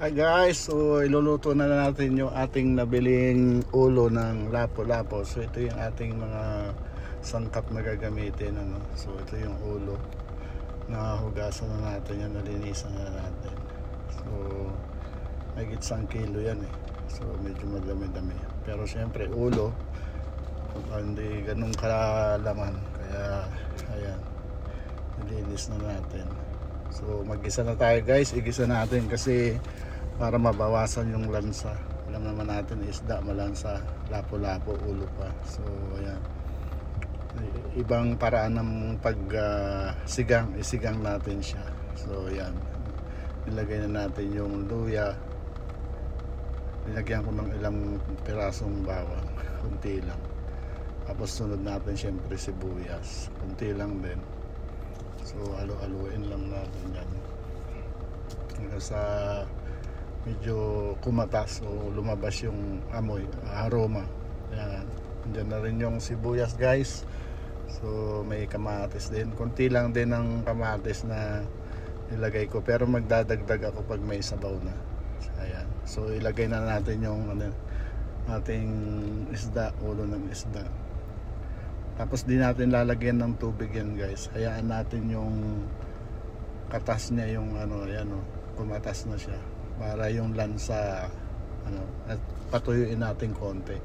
Hi guys, so iluluto na natin yung ating nabiling ulo ng lapo-lapo. So ito yung ating mga sangkap na gagamitin, ano. So ito yung ulo. Nahugasan na natin yan, nalinisan na natin. So higit 1 kilo yan eh. So medyo madami-dami. Pero syempre ulo, hindi ganun kalaman. Kaya ayan, nalinis na natin. So mag-isa na tayo guys, igisa natin kasi para mabawasan yung lansa. Alam naman natin isda malansa, lapo-lapo, ulo pa. So ayan, ibang paraan ng pag isigang natin siya. So ayan, nilagay na natin yung luya, nilagyan ko ng ilang pirasong bawang, kunti lang. Tapos sunod natin syempre sibuyas, kunti lang din. So alo-aluin lang natin yan hanggang sa medyo kumatas o lumabas yung amoy, aroma. Yan. Diyan na rin yung sibuyas guys. So may kamatis din, konti lang din ng kamatis na ilagay ko, pero magdadagdag ako pag may sabaw na. Ayan. So ilagay na natin yung ating isda, ulo ng isda. Tapos di natin lalagyan ng tubig yan guys. Hayaan natin yung katas niya, yung yan kumatas na siya, para yung lansa at patuyuin natin konti.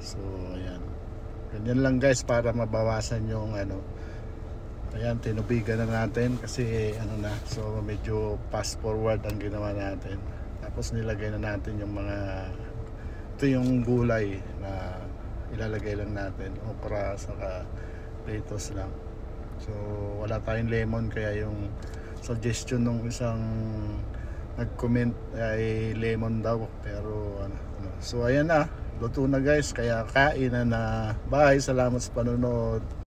So ayan, ganyan lang guys para mabawasan yung ayan, tinubigan na natin kasi na, so medyo fast forward ang ginawa natin. Tapos nilagay na natin yung ito yung gulay na ilalagay lang natin, okra saka lettuce lang. So wala tayong lemon, kaya yung suggestion nung isang nag-comment ay lemon daw, pero so ayan na, luto na guys, kaya kain na. Bye, salamat sa panonood.